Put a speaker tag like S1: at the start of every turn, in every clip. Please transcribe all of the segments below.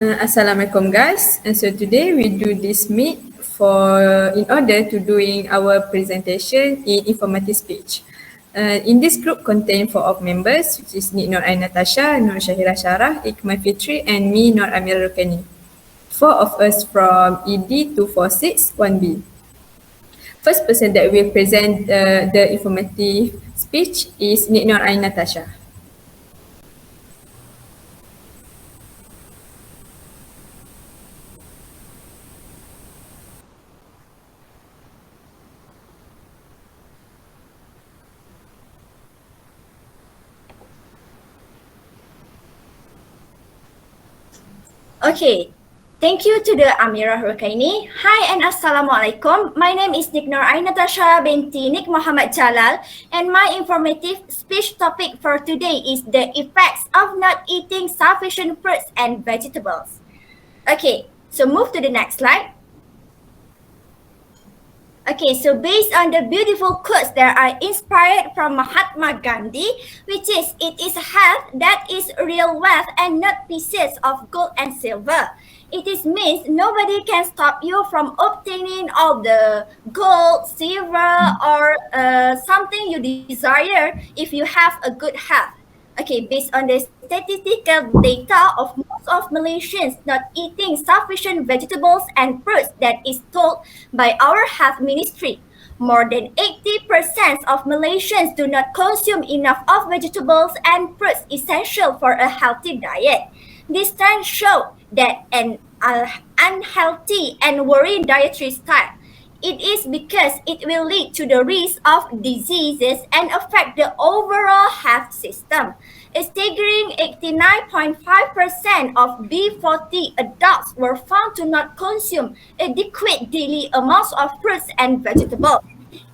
S1: Assalamualaikum guys, and so today we do this meet in order to doing our presentation in informative speech. In this group contain 4 members, which is Nurain, Natasha, SYAHIRAH, SYARAH, IKMAL, FITRI, and me, AMIRAH, RUKAINI. 4 of us from ED246 1B. First person that will present the informative speech is Nurain, Natasha.
S2: Okay, thank you to the AMIRAH RUKAINI. Hi and Assalamualaikum. My name is Nurain Natasha binti Muhammad JALAL, and my informative speech topic for today is the effects of not eating sufficient fruits and vegetables. Okay, so move to the next slide. Okay, so based on the beautiful quotes that are inspired from Mahatma Gandhi, which is, it is health that is real wealth and not pieces of gold and silver. It is means nobody can stop you from obtaining all the gold, silver, or something you desire if you have a good health. Okay, based on the statistical data of most of Malaysians not eating sufficient vegetables and fruits that is told by our health ministry. More than 80% of Malaysians do not consume enough of vegetables and fruits essential for a healthy diet. This trend shows that an unhealthy and worrying dietary style. It is because it will lead to the risk of diseases and affect the overall health system. A staggering 89.5% of B40 adults were found to not consume adequate daily amounts of fruits and vegetables.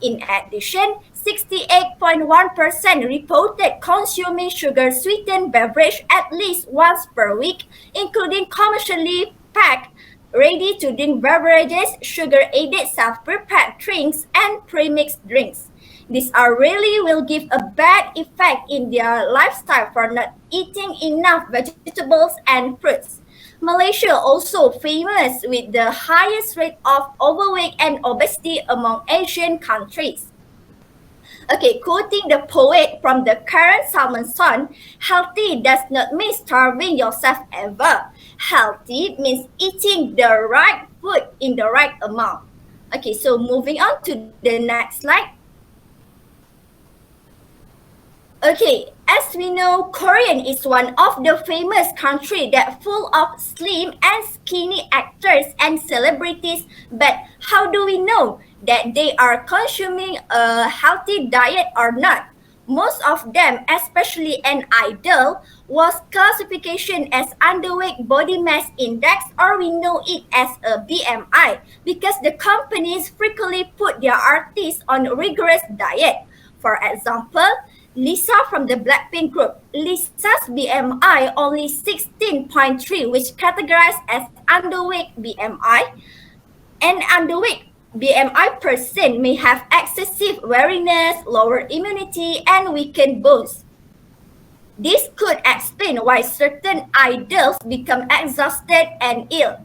S2: In addition, 68.1% reported consuming sugar-sweetened beverage at least once per week, including commercially packed ready-to-drink beverages, sugar-aided self-prepared drinks, and premixed drinks. These are really will give a bad effect in their lifestyle for not eating enough vegetables and fruits. Malaysia also famous with the highest rate of overweight and obesity among Asian countries. Okay, quoting the poet from the current Salmon Song, healthy does not mean starving yourself ever. Healthy means eating the right food in the right amount. Okay, so moving on to the next slide. Okay, as we know, Korean is one of the famous country that full of slim and skinny actors and celebrities. But how do we know that they are consuming a healthy diet or not? Most of them, especially an idol, was classification as underweight body mass index, or we know it as a BMI, because the companies frequently put their artists on rigorous diet. For example, Lisa from the Blackpink group, Lisa's BMI only 16.3, which categorized as underweight BMI. An underweight BMI person may have excessive weariness, lower immunity, and weakened bones. This could explain why certain idols become exhausted and ill.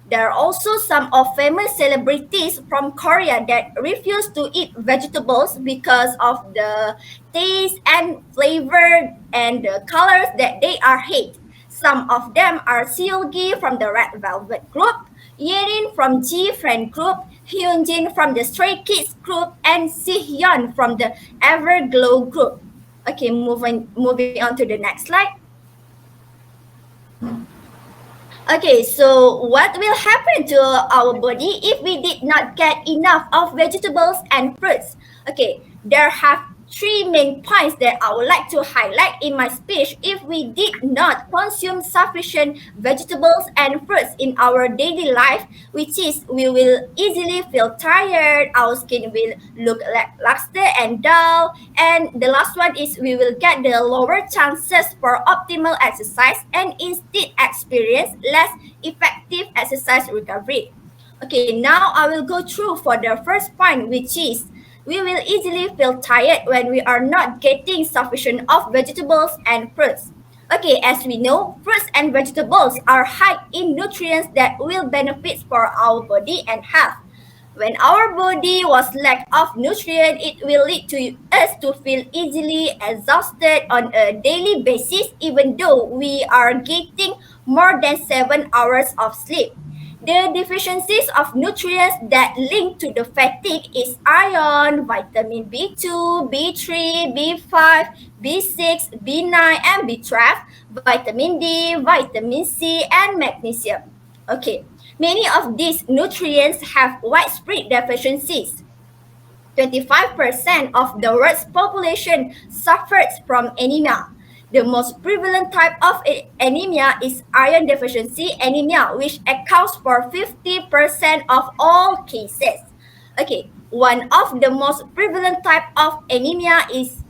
S2: There are also some of famous celebrities from Korea that refuse to eat vegetables because of the taste and flavor and the colors that they are hate. Some of them are Seulgi from the Red Velvet group, Yerin from G Friend group, Hyunjin from the Stray Kids group, and Sihyun from the Everglow group. Okay, moving on to the next slide. Okay, so what will happen to our body if we did not get enough of vegetables and fruits? Okay, there have 3 main points that I would like to highlight in my speech. If we did not consume sufficient vegetables and fruits in our daily life, which is we will easily feel tired, our skin will look lackluster and dull, and the last one is we will get the lower chances for optimal exercise and instead experience less effective exercise recovery. Okay, now I will go through for the first point, which is we will easily feel tired when we are not getting sufficient of vegetables and fruits. Okay, as we know, fruits and vegetables are high in nutrients that will benefit for our body and health. When our body was lack of nutrient, it will lead to us to feel easily exhausted on a daily basis, even though we are getting more than 7 hours of sleep. The deficiencies of nutrients that link to the fatigue is iron, vitamin B2, B3, B5, B6, B9, and B12, vitamin D, vitamin C, and magnesium. Okay, many of these nutrients have widespread deficiencies. 25% of the world's population suffers from anemia. The most prevalent type of anemia is iron deficiency anemia, which accounts for 50% of all cases. Okay, one of the most prevalent type of anemia is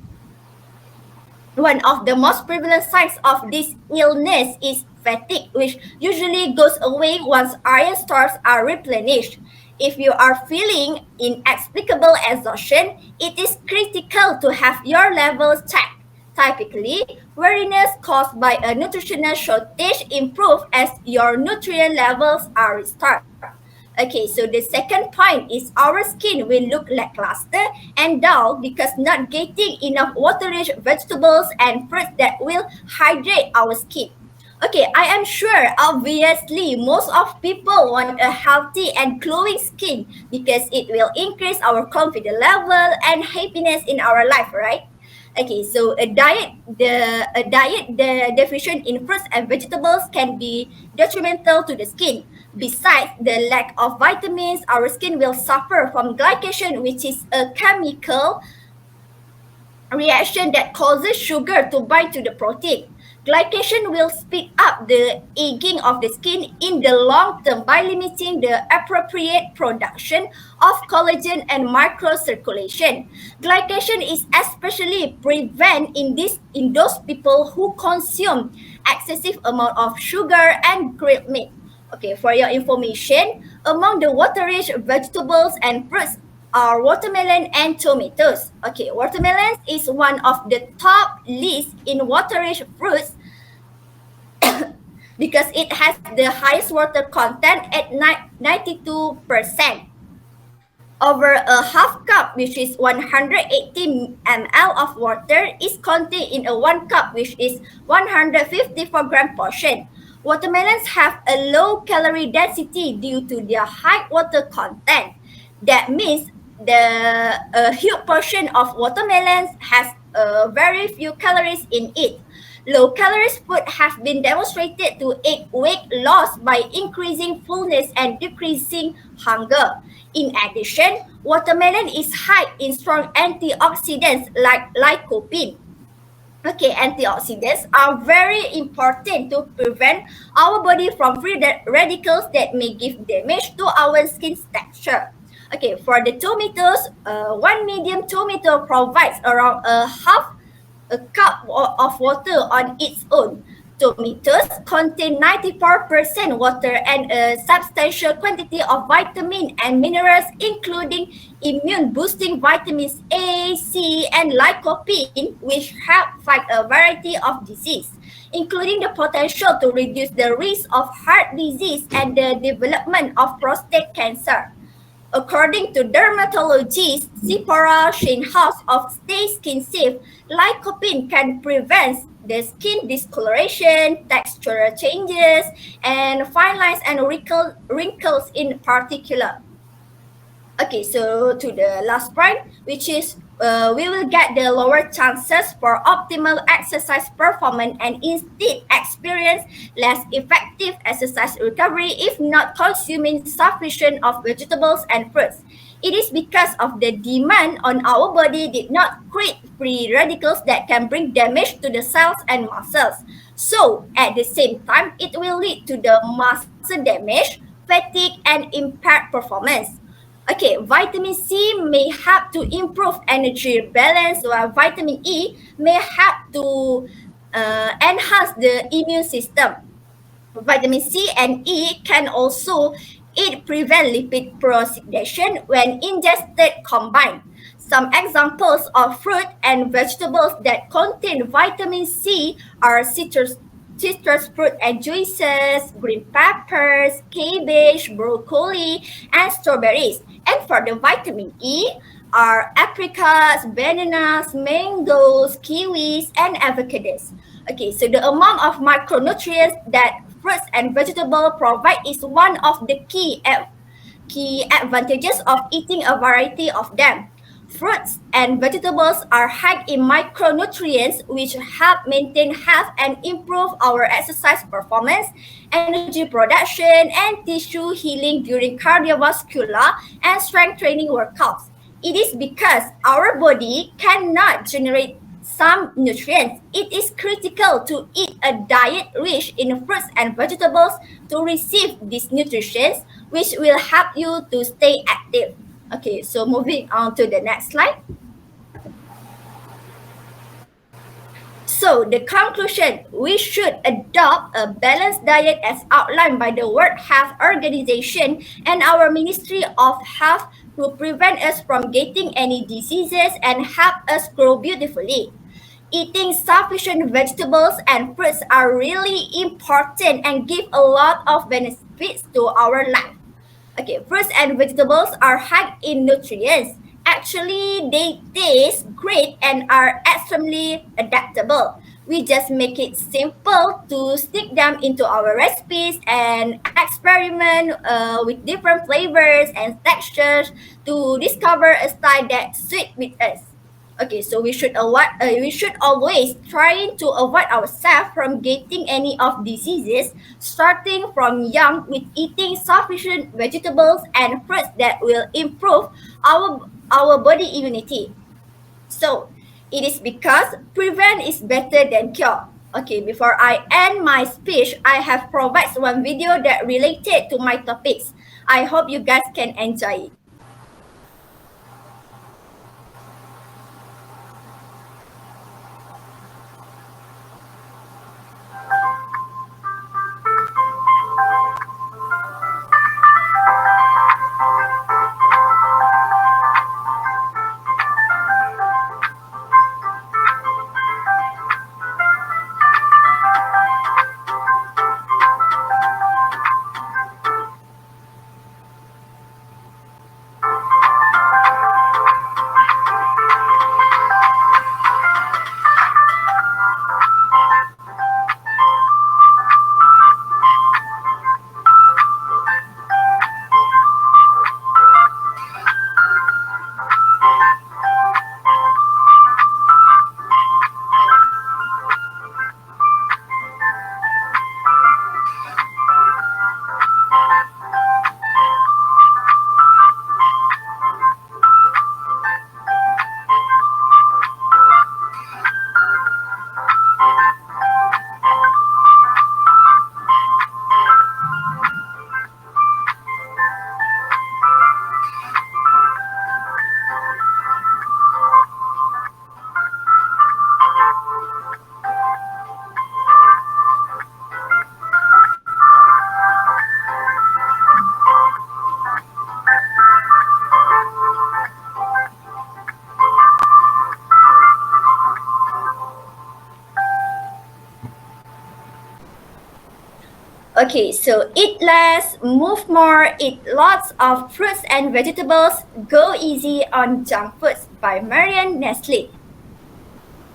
S2: one of the most prevalent signs of this illness is fatigue, which usually goes away once iron stores are replenished. If you are feeling inexplicable exhaustion, it is critical to have your levels checked. Typically, weariness caused by a nutritional shortage improves as your nutrient levels are restored. Okay, so the second point is our skin will look lackluster and dull because not getting enough water-rich vegetables and fruits that will hydrate our skin. Okay, I am sure obviously most of people want a healthy and glowing skin because it will increase our confidence level and happiness in our life, right? Okay, so the deficient in fruits and vegetables can be detrimental to the skin. Besides the lack of vitamins, our skin will suffer from glycation, which is a chemical reaction that causes sugar to bind to the protein. Glycation will speed up the aging of the skin in the long term by limiting the appropriate production of collagen and microcirculation. Glycation is especially prevalent in those people who consume excessive amount of sugar and grilled meat. Okay, for your information, among the water-rich vegetables and fruits are watermelon and tomatoes. Okay, watermelon is one of the top list in water-rich fruits because it has the highest water content at 92%. Over a half cup, which is 180 ml of water, is contained in a 1 cup, which is 154 gram portion. Watermelons have a low calorie density due to their high water content. That means a huge portion of watermelons has very few calories in it. Low calories food have been demonstrated to aid weight loss by increasing fullness and decreasing hunger. In addition, watermelon is high in strong antioxidants like lycopene. Okay, antioxidants are very important to prevent our body from free radicals that may give damage to our skin texture. Okay, for the tomatoes, one medium tomato provides around a cup of water on its own. Tomatoes contain 94% water and a substantial quantity of vitamin and minerals, including immune-boosting vitamins A, C, and lycopene, which help fight a variety of disease, including the potential to reduce the risk of heart disease and the development of prostate cancer. According to dermatologist Zipporah Steinhaus of Stay Skin Safe, lycopene can prevent the skin discoloration, textural changes, and fine lines and wrinkles in particular. Okay, so to the last point, which is we will get the lower chances for optimal exercise performance and instead experience less effective exercise recovery if not consuming sufficient of vegetables and fruits. It is because of the demand on our body did not create free radicals that can bring damage to the cells and muscles. So at the same time, it will lead to the muscle damage, fatigue, and impaired performance. Okay, vitamin C may help to improve energy balance, while vitamin E may help to enhance the immune system. Vitamin C and E can also aid prevent lipid peroxidation when ingested combined. Some examples of fruit and vegetables that contain vitamin C are citrus fruit and juices, green peppers, cabbage, broccoli, and strawberries. And for the vitamin E are apricots, bananas, mangoes, kiwis, and avocados. Okay, so the amount of micronutrients that fruits and vegetables provide is one of the key advantages of eating a variety of them. Fruits and vegetables are high in micronutrients which help maintain health and improve our exercise performance, energy production, and tissue healing during cardiovascular and strength training workouts. It is because our body cannot generate some nutrients. It is critical to eat a diet rich in fruits and vegetables to receive these nutrients, which will help you to stay active. Okay, so moving on to the next slide. So the conclusion, we should adopt a balanced diet as outlined by the World Health Organization and our Ministry of Health to prevent us from getting any diseases and help us grow beautifully. Eating sufficient vegetables and fruits are really important and give a lot of benefits to our life. Okay, fruits and vegetables are high in nutrients. Actually, they taste great and are extremely adaptable. We just make it simple to stick them into our recipes and experiment with different flavors and textures to discover a style that suits with us. Okay, so we should always trying to avoid ourselves from getting any of diseases, starting from young with eating sufficient vegetables and fruits that will improve our body immunity. So it is because prevent is better than cure. Okay, before I end my speech, I have provided one video that related to my topics. I hope you guys can enjoy it. Okay, so eat less, move more, eat lots of fruits and vegetables, go easy on junk foods by Marian Nestle.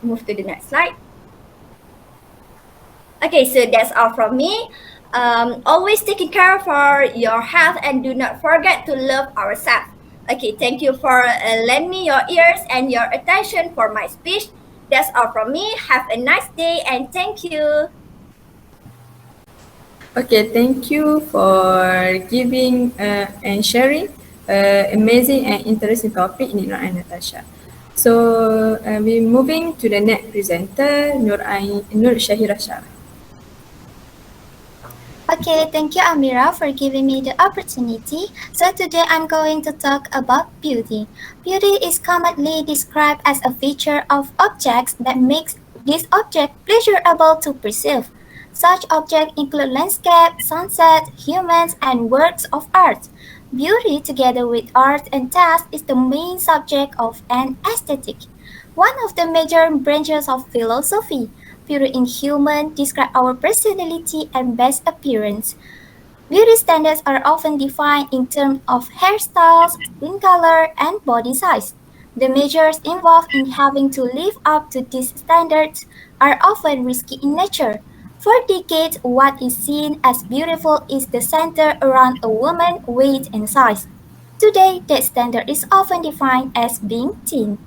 S2: Move to the next slide. Okay, so that's all from me. Always taking care for your health and do not forget to love ourselves. Okay, thank you for lending me your ears and your attention for my speech. That's all from me. Have a nice day and thank you.
S1: Okay, thank you for giving and sharing amazing and interesting topic, Nurain and Natasha. So we're moving to the next presenter, SYAHIRAH.
S3: Okay, thank you Amirah for giving me the opportunity. So today I'm going to talk about beauty. Beauty is commonly described as a feature of objects that makes this object pleasurable to perceive. Such objects include landscape, sunset, humans, and works of art. Beauty, together with art and taste, is the main subject of an aesthetic, one of the major branches of philosophy. Beauty in human describe our personality and best appearance. Beauty standards are often defined in terms of hairstyles, skin color, and body size. The measures involved in having to live up to these standards are often risky in nature. For decades, what is seen as beautiful is the center around a woman's weight and size. Today, that standard is often defined as being thin.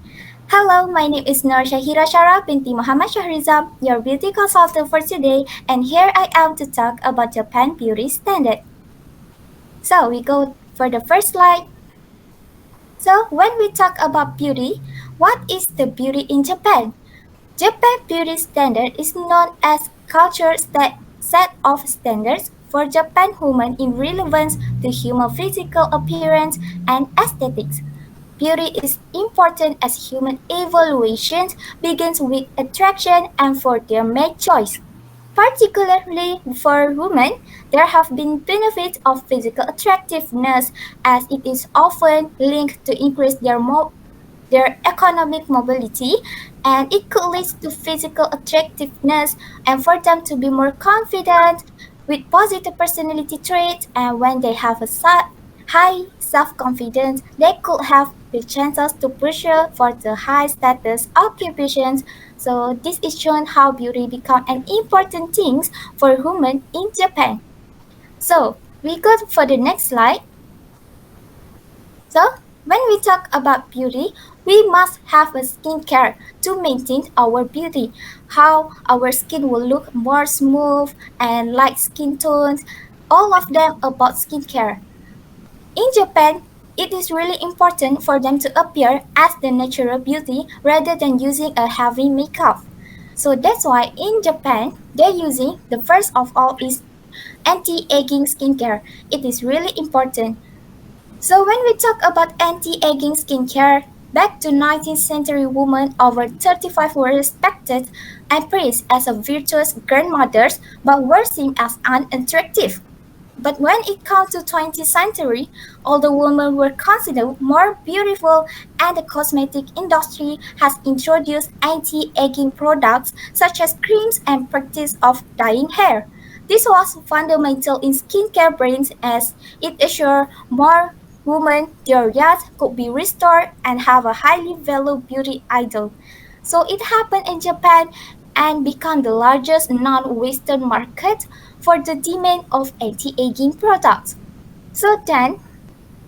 S3: Hello, my name is SYAHIRAH BINTI Muhammad SHAHRIZAM, your beauty consultant for today, and here I am to talk about Japan beauty standard. So we go for the first slide. So when we talk about beauty, what is the beauty in Japan? Japan beauty standard is known as culture's set of standards for Japan women in relevance to human physical appearance and aesthetics. Beauty is important as human evaluation begins with attraction and for their mate choice. Particularly for women, there have been benefits of physical attractiveness as it is often linked to increase their economic mobility, and it could lead to physical attractiveness and for them to be more confident with positive personality traits, and when they have a high self-confidence they could have the chances to pursue for the high status occupations. So this is shown how beauty become an important thing for women in Japan. So we go for the next slide. So, when we talk about beauty, we must have a skincare to maintain our beauty. How our skin will look more smooth and light skin tones, all of them about skincare. In Japan, it is really important for them to appear as the natural beauty rather than using a heavy makeup. So that's why in Japan, they're using the first of all is anti-aging skincare. It is really important. So when we talk about anti-aging skincare, back to 19th century women over 35 were respected and praised as a virtuous grandmothers but were seen as unattractive. But when it comes to 20th century, older women were considered more beautiful and the cosmetic industry has introduced anti-aging products such as creams and practice of dyeing hair. This was fundamental in skincare brands as it assured more women their youth could be restored and have a highly valued beauty idol. So it happened in Japan and became the largest non-Western market for the demand of anti-aging products. So then,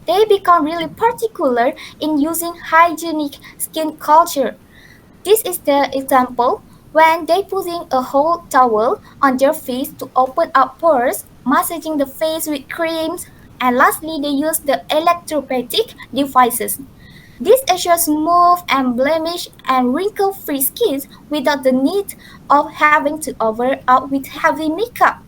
S3: they become really particular in using hygienic skin culture. This is the example when they putting a whole towel on their face to open up pores, massaging the face with creams, and lastly they use the electropathic devices. This ensures smooth and blemish and wrinkle-free skin without the need of having to over out with heavy makeup.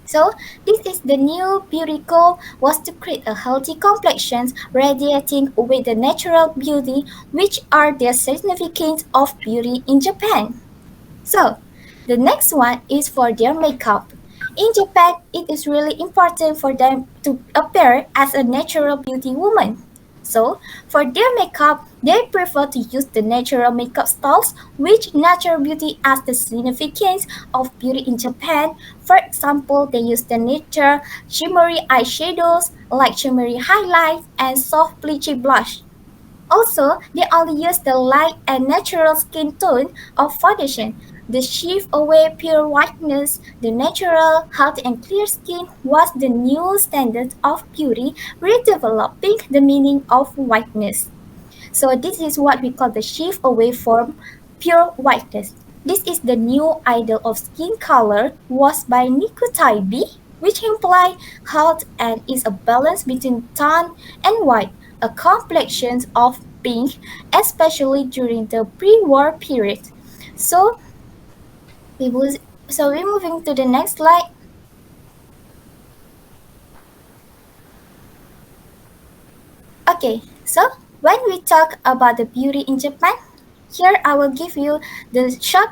S3: So, this is the new beauty goal was to create a healthy complexion radiating with the natural beauty which are the significance of beauty in Japan. So, the next one is for their makeup. In Japan, it is really important for them to appear as a natural beauty woman. So, for their makeup, they prefer to use the natural makeup styles, which natural beauty as the significance of beauty in Japan. For example, they use the natural shimmery eyeshadows, like shimmery highlights, and soft bleachy blush. Also, they only use the light and natural skin tone of foundation. The shift away pure whiteness, the natural, healthy and clear skin was the new standard of beauty, redeveloping the meaning of whiteness. So this is what we call the shift away from pure whiteness. This is the new ideal of skin color was by Nikotaibi, which imply health and is a balance between tan and white, a complexion of pink, especially during the pre-war period. So we're moving to the next slide. Okay, so when we talk about the beauty in Japan, here I will give you the short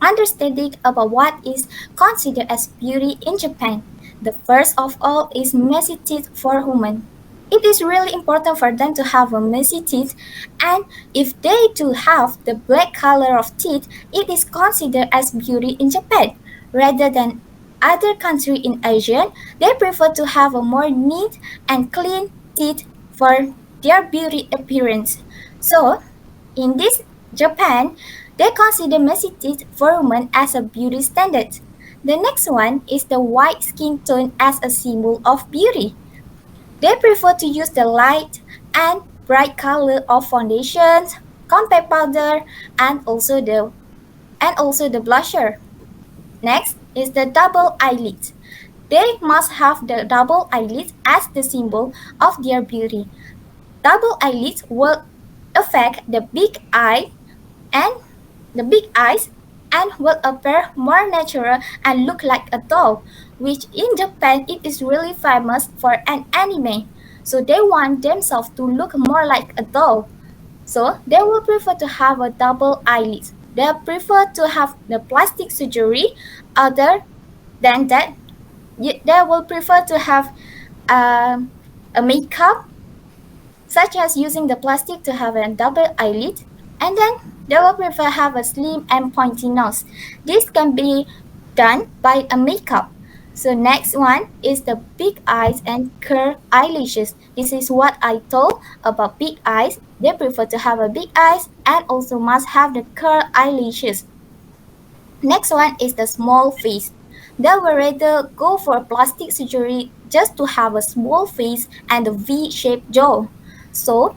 S3: understanding about what is considered as beauty in Japan. The first of all is messy teeth for women. it is really important for them to have a messy teeth, and if they do have the black color of teeth, it is considered as beauty in Japan. Rather than other countries in Asia, they prefer to have a more neat and clean teeth for their beauty appearance. So, in this Japan, they consider messy teeth for women as a beauty standard. The next one is the white skin tone as a symbol of beauty. They prefer to use the light and bright color of foundations, compact powder, and also the blusher. Next is the double eyelids. They must have the double eyelids as the symbol of their beauty. Double eyelids will affect the big and eyes and will appear more natural and look like a doll, which in Japan it is really famous for an anime. So they want themselves to look more like a doll. So they will prefer to have a double eyelid. They prefer to have the plastic surgery. Other than that, they will prefer to have a makeup, such as using the plastic to have a double eyelid, and then they will prefer have a slim and pointy nose. This can be done by a makeup. So next one is the big eyes and curved eyelashes. This is what I told about big eyes. They prefer to have a big eyes and also must have the curved eyelashes. Next one is the small face. They will rather go for plastic surgery just to have a small face and a V-shaped jaw. So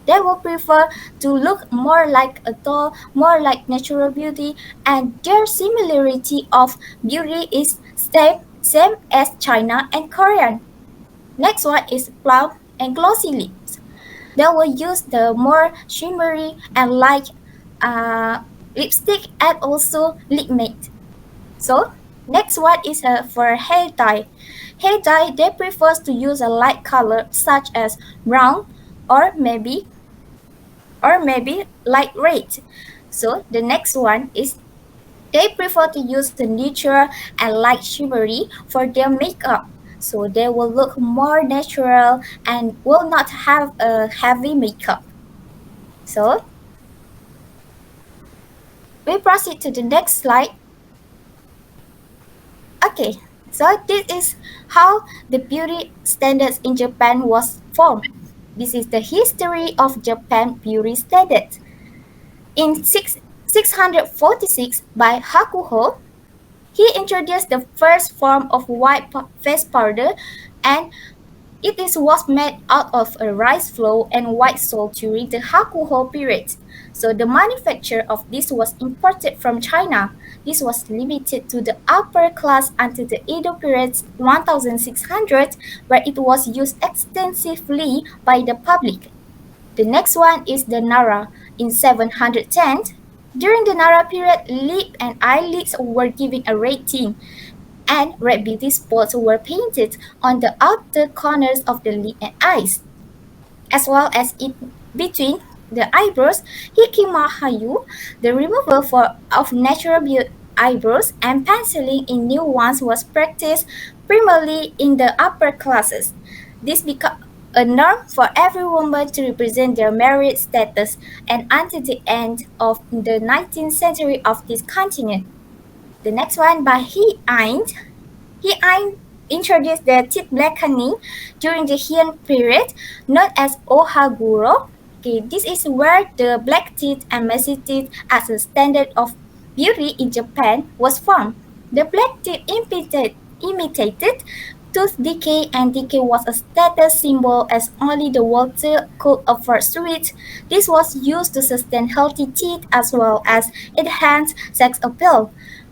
S3: they will prefer to look more like a doll, more like natural beauty, and their similarity of beauty is same as China and Korean. Next one is plump and glossy lips. They will use the more shimmery and light lipstick and also lip matte. So next one is for hair dye. Hair dye, they prefer to use a light color such as brown or maybe light red. So the next one is they prefer to use the neutral and light shimmery for their makeup. So they will look more natural and will not have a heavy makeup. So we proceed to the next slide. Okay, so this is how the beauty standards in Japan was formed. This is the history of Japan beauty standards. In 646 by Hakuho, he introduced the first form of white face powder, and was made out of a rice flour and white salt during the Hakuho period. So the manufacture of this was imported from China. This was limited to the upper class until the Edo period 1600, where it was used extensively by the public. The next one is the Nara. In 710, during the Nara period, lip and eyelids were given a red tint, and red beauty spots were painted on the outer corners of the lip and eyes, as well as in between the eyebrows. Hikimahayu, the removal of natural eyebrows and penciling in new ones was practiced primarily in the upper classes. This became a norm for every woman to represent their merit status, and until the end of the 19th century of this continent. The next one by He introduced the teeth blackening during the Heian period, known as Ohaguro. Okay, this is where the black teeth and messy teeth as a standard of beauty in Japan was formed. The black teeth imitated tooth decay, and decay was a status symbol as only the wealthy could afford sweets. This was used to sustain healthy teeth as well as enhance sex appeal.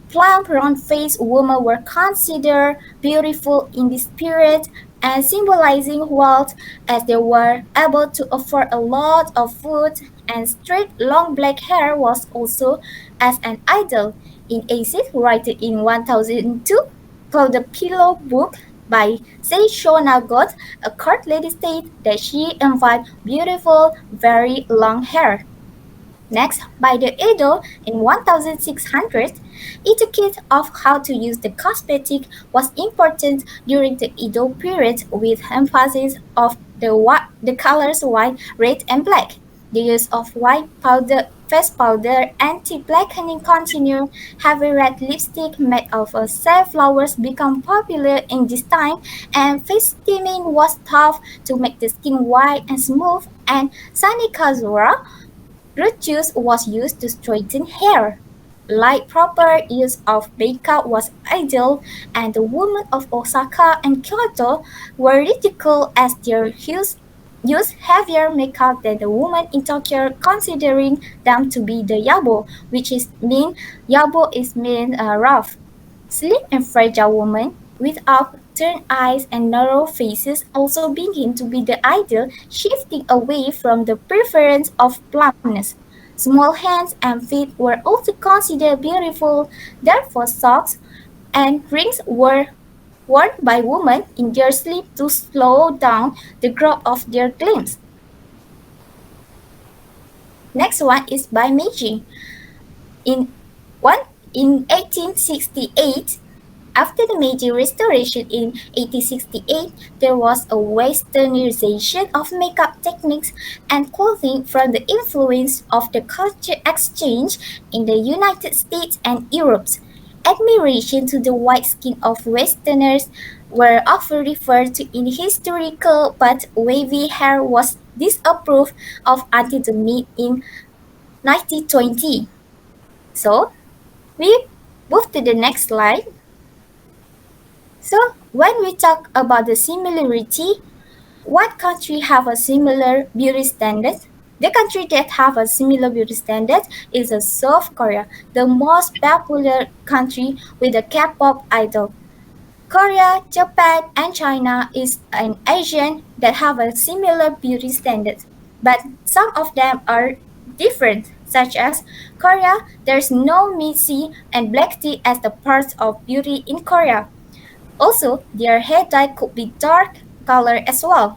S3: Plump, round-faced women were considered beautiful in this period and symbolizing wealth, as they were able to afford a lot of food, and straight, long black hair was also as an idol. In Acid, written in 1002, called the Pillow Book by Seisho Nagot, a court lady stated that she envied beautiful, very long hair. Next, by the Edo in 1600, etiquette of how to use the cosmetic was important during the Edo period with emphasis of the colors white, red, and black. The use of white powder, face powder, anti-blackening contour, heavy red lipstick made of safflowers become popular in this time, and face steaming was thought to make the skin white and smooth, and sanikazura root juice was used to straighten hair. Like proper use of makeup was ideal, and the women of Osaka and Kyoto were ridiculed as their used heavier makeup than the women in Tokyo, considering them to be the yabo, which is mean yabo is mean rough. Slim and fragile women with upturned eyes and narrow faces also begin to be the ideal, shifting away from the preference of plumpness. Small hands and feet were also considered beautiful, therefore socks and rings were worn by women in their sleep to slow down the growth of their limbs. Next one is by Meiji. In 1868, after the Meiji Restoration in 1868, there was a westernization of makeup techniques and clothing from the influence of the culture exchange in the United States and Europe. Admiration to the white skin of Westerners were often referred to in historical, but wavy hair was disapproved of until the mid in 1920. So, we move to the next slide. So, when we talk about the similarity, what country have a similar beauty standard? The country that have a similar beauty standard is South Korea, the most popular country with a K-pop idol. Korea, Japan, and China is an Asian that have a similar beauty standard, but some of them are different, such as Korea, there's no misty and black tea as the parts of beauty in Korea. Also, their hair dye could be dark color as well.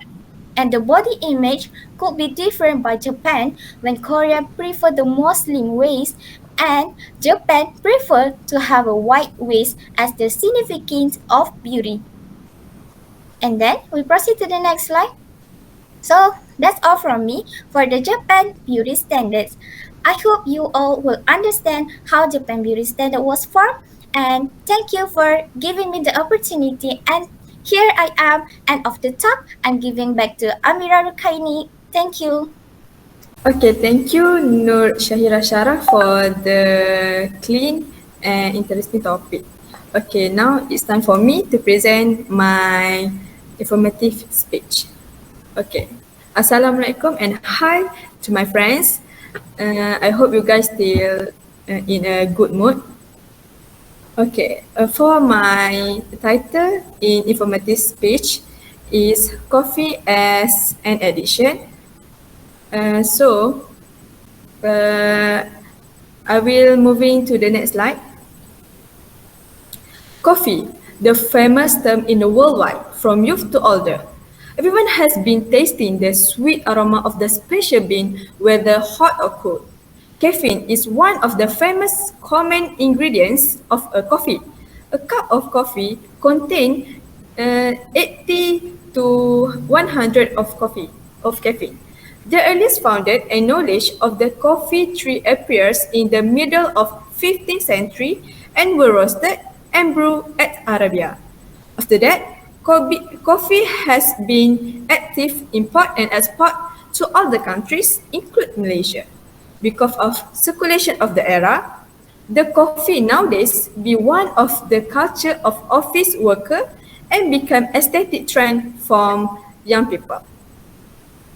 S3: And the body image could be different by Japan when Korea prefer the more slim waist and Japan prefer to have a wide waist as the significance of beauty. And then we proceed to the next slide. So that's all from me for the Japan beauty standards. I hope you all will understand how Japan beauty standard was formed, and thank you for giving me the opportunity. And here I am, and off the top, I'm giving back to AMIRAH RUKAINI. Thank you.
S1: Okay, thank you SYAHIRAH SYARAH for the clean and interesting topic. Okay, now it's time for me to present my informative speech. Okay, Assalamualaikum and hi to my friends. I hope you guys still in a good mood. Okay, for my title in informative speech is Coffee as an Addiction. I will moving to the next slide. Coffee, the famous term in the worldwide, from youth to older. Everyone has been tasting the sweet aroma of the special bean, whether hot or cold. Caffeine is one of the famous common ingredients of a coffee. A cup of coffee contains 80 to 100 of caffeine. The earliest founded and knowledge of the coffee tree appears in the middle of 15th century and were roasted and brewed at Arabia. After that, coffee has been active import and export to other countries, including Malaysia. Because of circulation of the era, the coffee nowadays be one of the culture of office worker and become aesthetic trend from young people.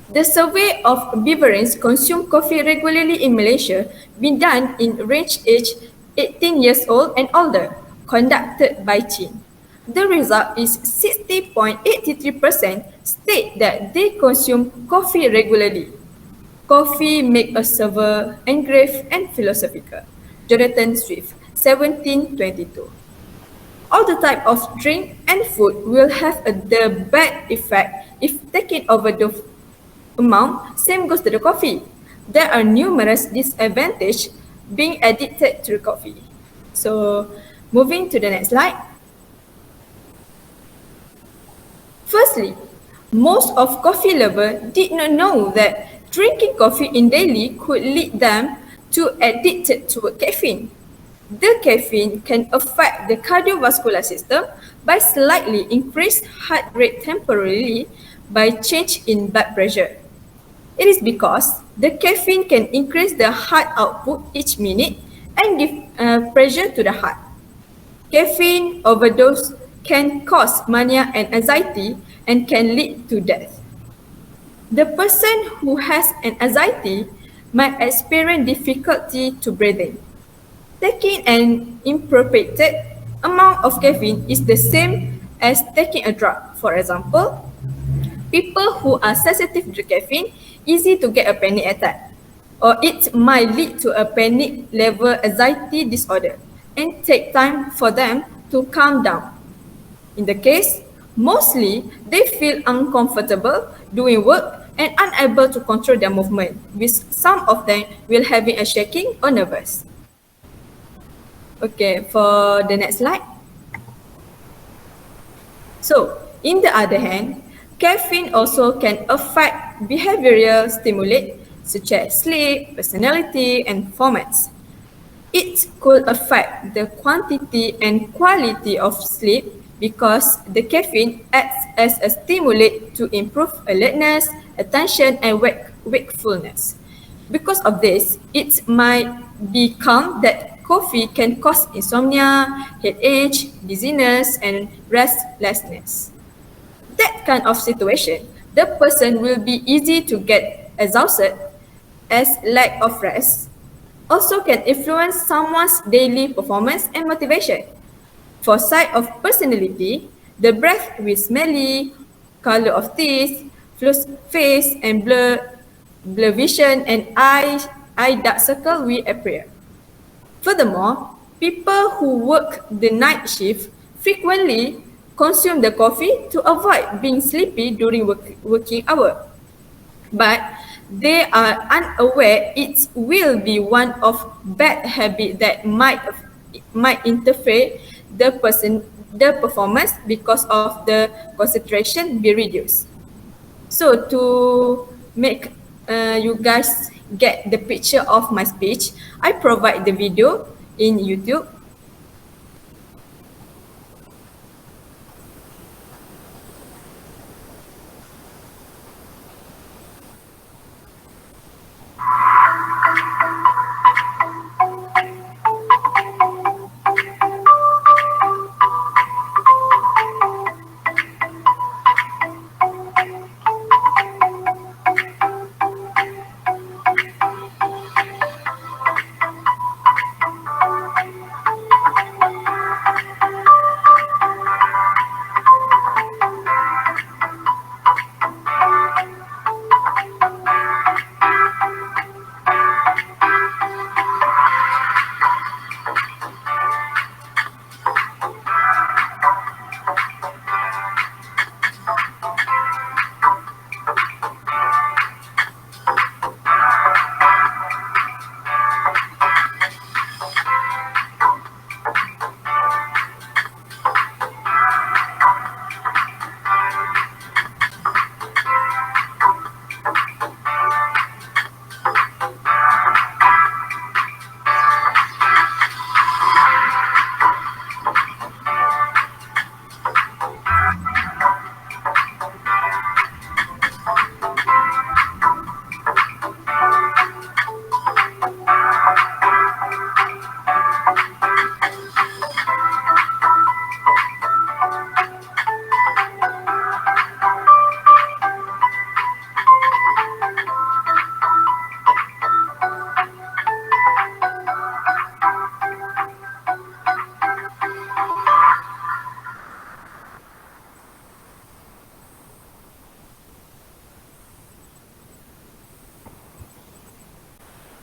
S1: The survey of Bavarians consume coffee regularly in Malaysia been done in range age 18 years old and older, conducted by Chin. The result is 60.83% state that they consume coffee regularly. Coffee make a server engraved and philosophical. Jonathan Swift, 1722. All the type of drink and food will have the bad effect if taken over the amount. Same goes to the coffee. there are numerous disadvantages being addicted to coffee. So, moving to the next slide. Firstly, most of coffee lovers did not know that drinking coffee in daily could lead them to addicted to caffeine. The caffeine can affect the cardiovascular system by slightly increased heart rate temporarily by change in blood pressure. It is because the caffeine can increase the heart output each minute and give pressure to the heart. Caffeine overdose can cause mania and anxiety and can lead to death. The person who has an anxiety might experience difficulty to breathing. Taking an inappropriate amount of caffeine is the same as taking a drug. For example, people who are sensitive to caffeine easy to get a panic attack, or it might lead to a panic level anxiety disorder and take time for them to calm down. In the case, mostly they feel uncomfortable doing work and unable to control their movement, with some of them will having a shaking or nervous. Okay, for the next slide. So, in the other hand, caffeine also can affect behavioral stimuli such as sleep, personality, and performance. It could affect the quantity and quality of sleep because the caffeine acts as a stimulant to improve alertness, attention, and wakefulness. Because of this, it might become that coffee can cause insomnia, headache, dizziness, and restlessness. That kind of situation, the person will be easy to get exhausted as lack of rest also can influence someone's daily performance and motivation. For side of personality, the breath will smelly, color of teeth, flushed face, and blur vision, and eye dark circle will appear. Furthermore, people who work the night shift frequently consume the coffee to avoid being sleepy during working hour. But they are unaware it will be one of bad habit that might interfere the performance because of the concentration be reduced. So to make you guys get the picture of my speech, I provide the video in YouTube.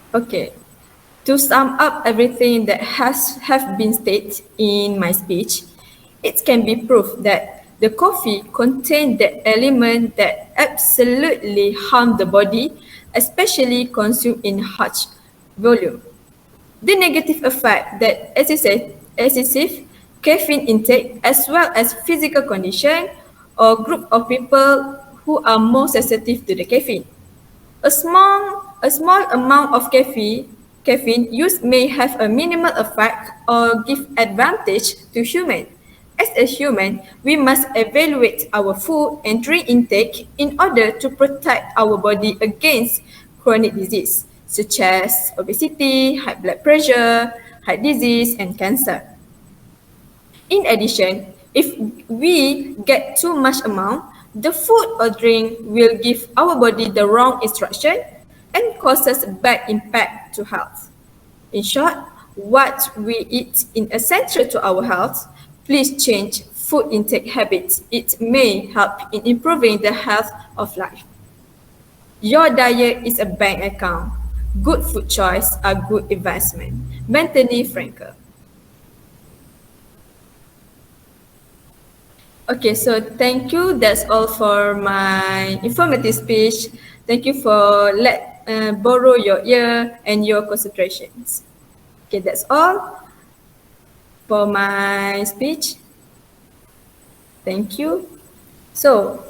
S1: Okay, to sum up everything that have been stated in my speech, it can be proved that the coffee contains the element that absolutely harm the body especially consumed in large volume. The negative effect that excessive caffeine intake as well as physical condition or group of people who are more sensitive to the caffeine. A small amount of caffeine use may have a minimal effect or give advantage to human. As a human, we must evaluate our food and drink intake in order to protect our body against chronic disease such as obesity, high blood pressure, heart disease, and cancer. In addition, if we get too much amount, the food or drink will give our body the wrong instruction and causes bad impact to health. In short, what we eat is essential to our health. Please change food intake habits. It may help in improving the health of life. Your diet is a bank account. Good food choice are good investment. Bethany Frankel. Okay, so thank you. That's all for my informative speech. Thank you for borrow your ear and your concentrations. Okay, that's all for my speech. Thank you. So,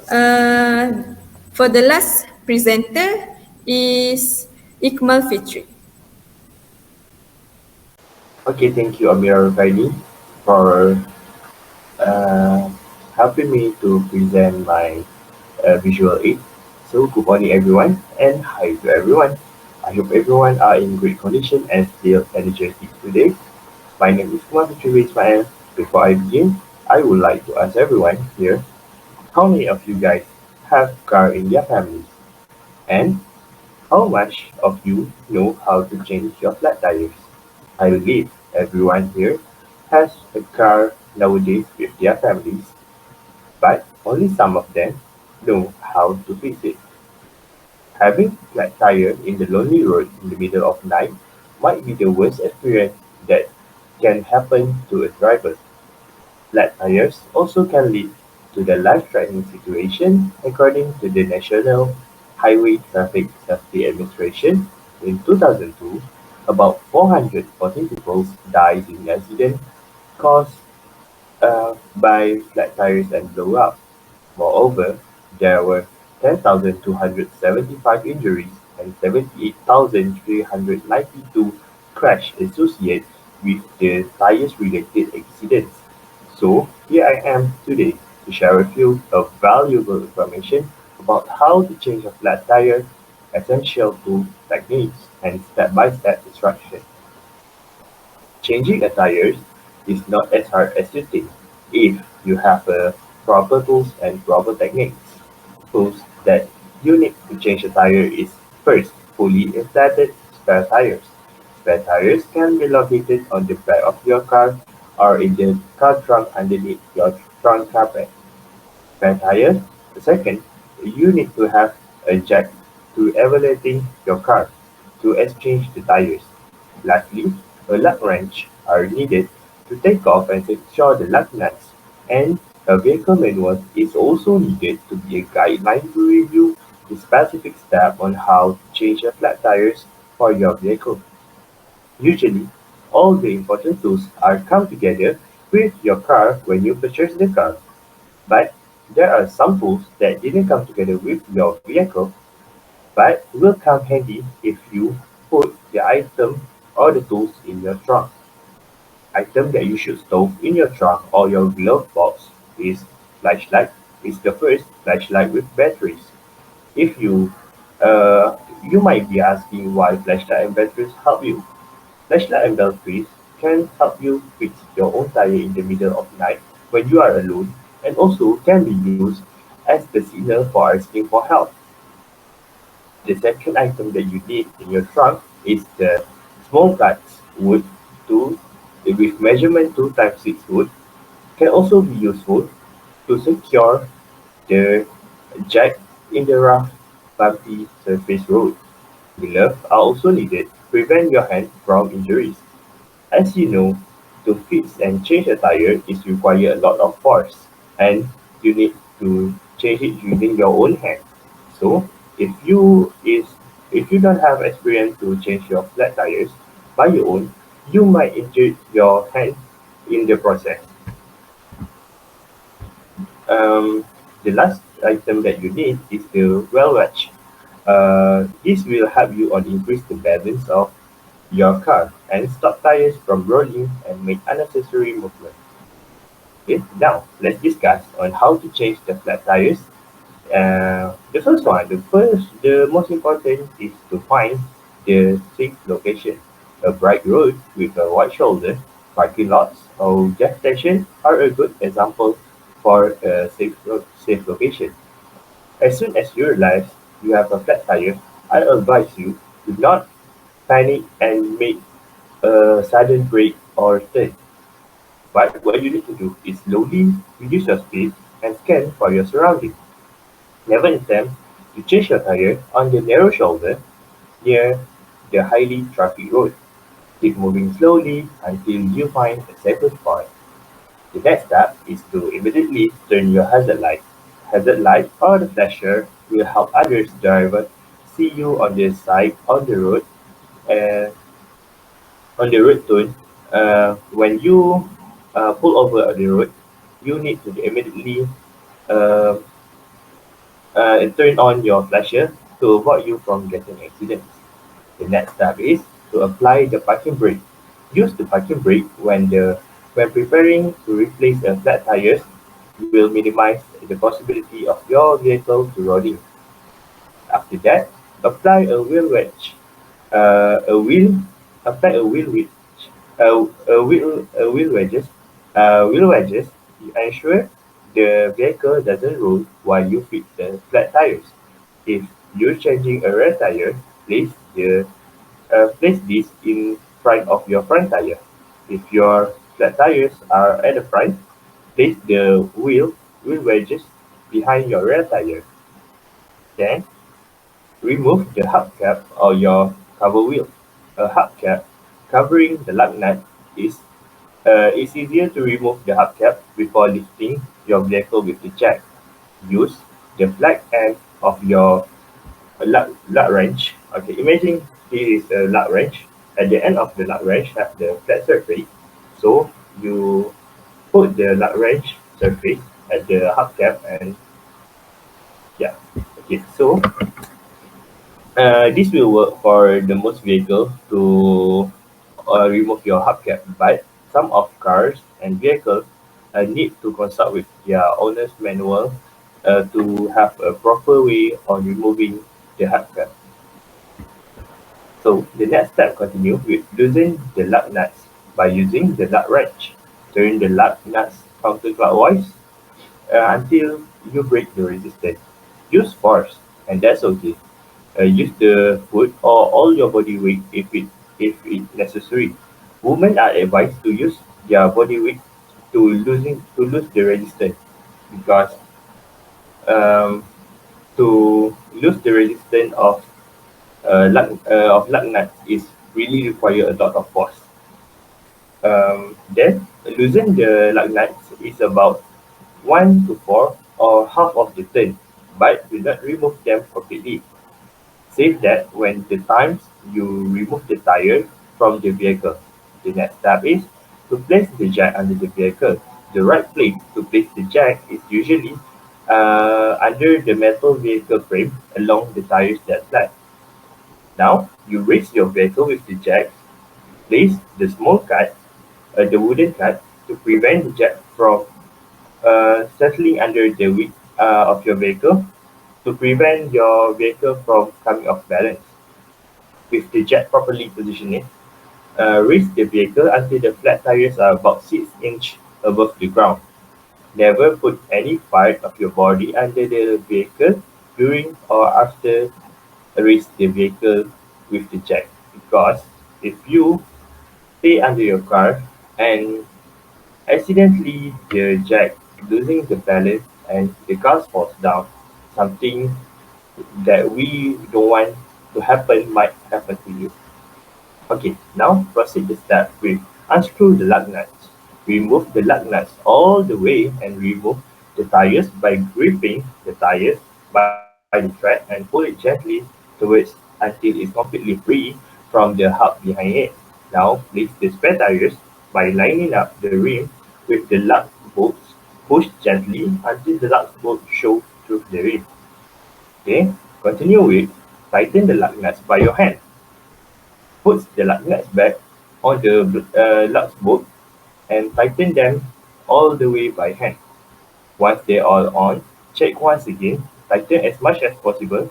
S1: for the last presenter is IKMAL FITRI.
S4: Okay, thank you, RUKAINI, for helping me to present my visual aid. So, good morning, everyone, and hi to everyone. I hope everyone are in great condition and still energetic today. My name is ISMAIL. Before I begin, I would like to ask everyone here, how many of you guys have car in your families? And how much of you know how to change your flat tires? I believe everyone here has a car nowadays with their families, but only some of them know how to fix it. Having flat tire in the lonely road in the middle of night might be the worst experience that can happen to a driver. Flat tires also can lead to the life-threatening situation according to the National Highway Traffic Safety Administration. In 2002, about 414 people died in accidents caused by flat tires and blow up. Moreover, there were 10,275 injuries and 78,392 crashes associated with the tires-related accidents. So, here I am today to share with you a valuable information about how to change a flat tire, essential tool techniques, and step-by-step instructions. Changing a tires is not as hard as you think if you have proper tools and proper techniques. Tools that you need to change a tire is first, fully inflated spare tires. Spare tires can be located on the back of your car or in the car trunk underneath your trunk carpet. Spare tires. Second, you need to have a jack to elevating your car to exchange the tires. Lastly, a lug wrench are needed to take off and secure the lug nuts, and a vehicle manual is also needed to be a guideline to review the specific step on how to change your flat tires for your vehicle. Usually, all the important tools are come together with your car when you purchase the car, but there are some tools that didn't come together with your vehicle but will come handy if you put the item or the tools in your trunk. Item that you should store in your trunk or your glove box is flashlight. It's the first flashlight with batteries. If you might be asking why flashlight and batteries help you. Flashlight and batteries can help you fix your own tire in the middle of night when you are alone, and also can be used as the signal for asking for help. The second item that you need in your trunk is the small cuts wood tool with measurement 2 times 6 wood can also be useful to secure the jack in the rough, bumpy surface road. Gloves are also needed to prevent your hand from injuries. As you know, to fix and change a tire is require a lot of force, and you need to change it using your own hand. So, if you is If you don't have experience to change your flat tires by your own, you might injure your hand in the process. Um, the last item that you need is the wheel wedge. This will help you on increase the balance of your car and stop tires from rolling and make unnecessary movement. Okay, now let's discuss on how to change the flat tires. The first one, the most important is to find the safe location. A bright road with a wide shoulder, parking lots, or gas station are a good example for a safe location. As soon as you realize you have a flat tire, I advise you to not panic and make a sudden brake or turn. But what you need to do is slowly reduce your speed and scan for your surroundings. Never attempt to change your tire on the narrow shoulder near the highly traffic road. Keep moving slowly until you find a safer spot. The next step is to immediately turn your hazard light. Hazard light or the flasher will help others drivers see you on the side of the road and on the road tone. When you pull over the road, you need to immediately uh, turn on your flasher to avoid you from getting accidents. The next step is to apply the parking brake. Use the parking brake when preparing to replace a flat tires will minimize the possibility of your vehicle to rolling. After that, apply a wheel wedge. A wheel apply a wheel wedge. A wheel wedges. Wheel wedges ensure the vehicle doesn't roll while you fit the flat tires. If you're changing a rear tire, place this in front of your front tire. If your flat tires are at the front, place the wheel wedges behind your rear tire. Then remove the hubcap or your cover wheel. A hubcap covering the lug nut is it's easier to remove the hubcap before lifting your vehicle with the jack. Use the flat end of your lug wrench. Okay, imagine this is a lug wrench. At the end of the lug wrench have the flat surface. So you put the lug wrench surface at the hubcap and yeah. Okay, so this will work for the most vehicle to remove your hubcap, but some of cars and vehicles need to consult with their owner's manual to have a proper way on removing the hubcap. So the next step continue with loosen the lug nuts by using the lug wrench. Turn the lug nuts counterclockwise until you break the resistance. Use force, and that's okay. Use the foot or all your body weight if it necessary. Women are advised to use their body weight to lose the resistance because um, to lose the resistance of lug nuts is really require a lot of force. Then loosen the lug nuts is about 1 to 4 or half of the turn, but do not remove them completely. Save that when the times you remove the tire from the vehicle. The next step is to place the jack under the vehicle. The right place to place the jack is usually under the metal vehicle frame along the tires that flat. Now, you raise your vehicle with the jack. Place the small cut, the wooden cut, to prevent the jack from settling under the wheel of your vehicle to prevent your vehicle from coming off balance. With the jack properly positioned, raise the vehicle until the flat tires are about 6 inches above the ground. Never put any part of your body under the vehicle during or after raise the vehicle with the jack because if you stay under your car and accidentally the jack losing the balance and the car falls down, something that we don't want to happen might happen to you. Okay, now proceed the step with unscrew the lug nuts. Remove the lug nuts all the way and remove the tires by gripping the tires by the thread and pull it gently towards until it's completely free from the hub behind it. Now, place the spare tires by lining up the rim with the lug bolts. Push gently until the lug bolt shows through the rim. Okay, continue with tighten the lug nuts by your hand. Put the lug nuts back on the lug bolt and tighten them all the way by hand. Once they are on, check once again, tighten as much as possible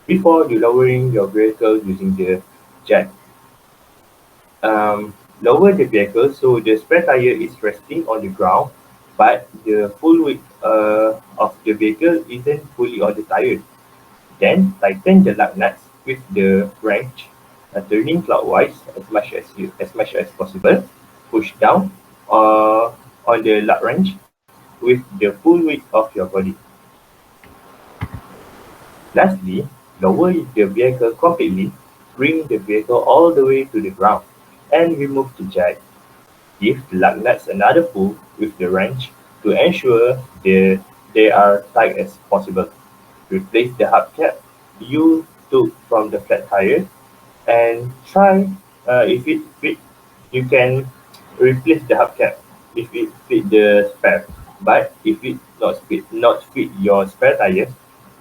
S4: before you lowering your vehicle using the jack. Lower the vehicle so the spare tire is resting on the ground, but the full weight of the vehicle isn't fully on the tire. Then tighten the lug nuts with the wrench, turning clockwise as much as possible. Push down on the lug wrench with the full weight of your body. Lastly, lower the vehicle completely. Bring the vehicle all the way to the ground and remove the jack. Give the lug nuts another pull with the wrench to ensure they are tight as possible. Replace the hubcap you took from the flat tire and try if it fit. You can replace the hubcap if it fit the spare. But if it not fit your spare tire,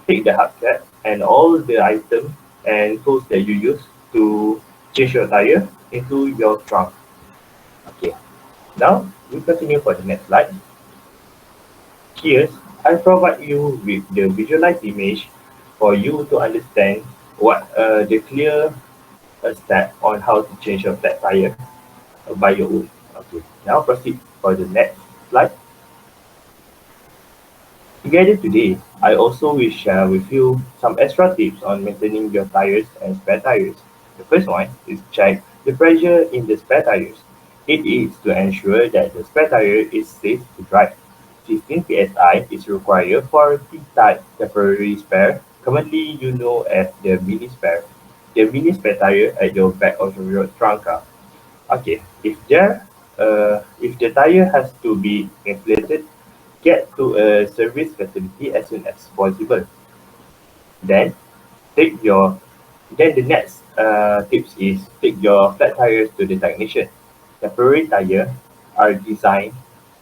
S4: take the hubcap and all the items and tools that you use to change your tire into your trunk. Okay, now we continue for the next slide. Here, I provide you with the visualized image for you to understand what the clear step on how to change your flat tire by your own. Okay, now proceed for the next slide. Together today, I also will share with you some extra tips on maintaining your tires and spare tires. The first one is check the pressure in the spare tires. It is to ensure that the spare tire is safe to drive. 15 psi is required for T-type temporary spare, commonly you know as the mini spare. The mini spare tire at your back of your trunk car. Okay, if the tire has to be inflated, get to a service facility as soon as possible. Then the next tips is take your flat tires to the technician. Temporary tires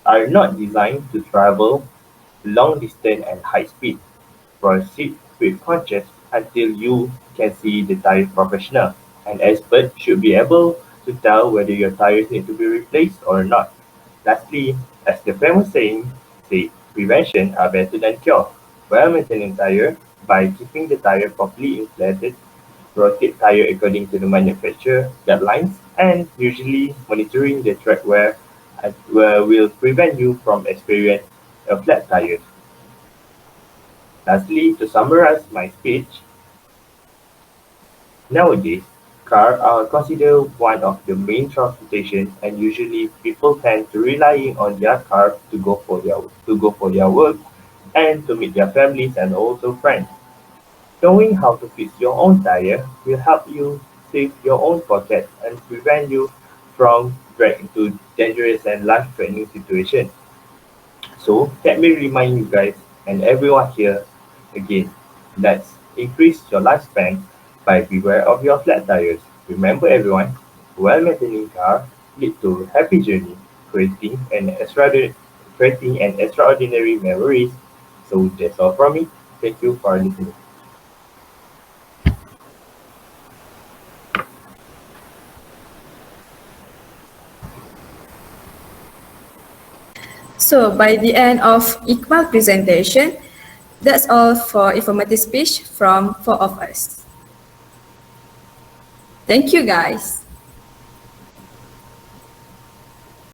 S4: are not designed to travel long distance and high speed. Proceed with caution until you can see the tire professional. An expert should be able to tell whether your tires need to be replaced or not. Lastly, as the famous saying say, prevention are better than cure. Well-maintained tire by keeping the tire properly inflated, rotate tire according to the manufacturer guidelines, and usually monitoring the track wear will prevent you from experiencing a flat tire. Lastly, to summarize my speech, nowadays, cars are considered one of the main transportation, and usually people tend to relying on their car to go for their work and to meet their families and also friends. Knowing how to fix your own tire will help you save your own pocket and prevent you from getting into dangerous and life-threatening situations. So let me remind you guys and everyone here again, let's increase your lifespan by beware of your flat tires. Remember everyone, well-maintained car lead to happy journey, creating an extraordinary memories. So that's all from me. Thank you for listening.
S1: So by the end of IKMAL presentation, that's all for informative speech from 4 of us. Thank you guys.